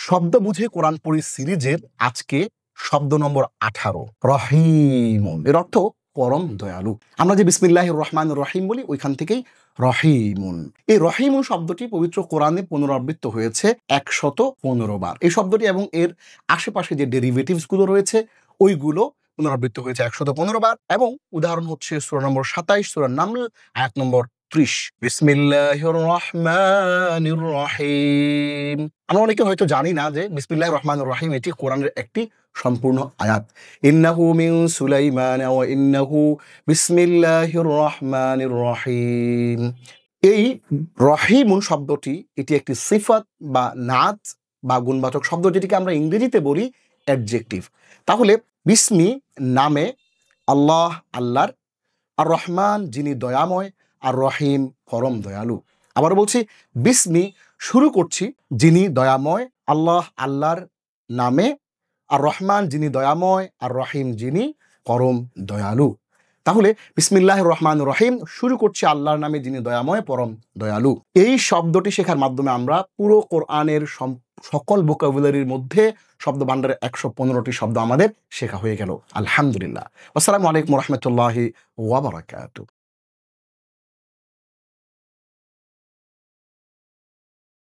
শব্দ বুঝে কোরআন পড়ি সিরিজের আজকে শব্দ নম্বর 18 রহিমুন। এর অর্থ পরম দয়ালু। আমরা যে বিসমিল্লাহির রহমানির রহিম বলি ওইখান থেকেই রহিমুন। এই রহিমুন শব্দটি পবিত্র কোরআনে পুনরাবৃত্ত হয়েছে 115 বার। এই শব্দটি এবং এর আশেপাশে যে ডেরিভেটিভস গুলো রয়েছে ওইগুলো পুনরাবৃত্ত হয়েছে 115 বার। এবং উদাহরণ হচ্ছে সূরা নম্বর 27 সূরা নামল আয়াত নম্বর 30। বিসমিল্লাহির রহমানির রহিম। আমরা অনেকে হয়তো জানি না যে বিসমিল্লাহির রহমানির রহিম এটি কোরআনের একটি সম্পূর্ণ আয়াত। ইন্নাহু মিন সুলাইমান ওয়া ইন্নাহু বিসমিল্লাহির রহমানির রহিম। এই রহিমুন শব্দটি এটি একটি সিফাত বা নাত বা গুণবাচক শব্দ, যেটিকে আমরা ইংরেজিতে বলি অ্যাডজেক্টিভ। তাহলে বিসমি নামে আল্লাহ, আল্লাহর, আর রহমান যিনি দয়াময়, আর রহিম পরম দয়ালু। আবার বলছি, বিসমি শুরু করছি যিনি দয়াময়, আল্লাহ আল্লাহর নামে, আর রহমান যিনি দয়াময়, আর রহিম যিনি পরম দয়ালু। তাহলে বিসমিল্লাহির রহমানির রহিম শুরু করছি আল্লাহর নামে যিনি দয়াময় পরম দয়ালু। এই শব্দটি শেখার মাধ্যমে আমরা পুরো কোরআনের সকল ভোকাবুলারির মধ্যে শব্দ ভান্ডারের 115টি শব্দ আমাদের শেখা হয়ে গেল। আলহামদুলিল্লাহ। আসসালামু আলাইকুম ওয়া রাহমাতুল্লাহি ওয়া বারাকাতুহু।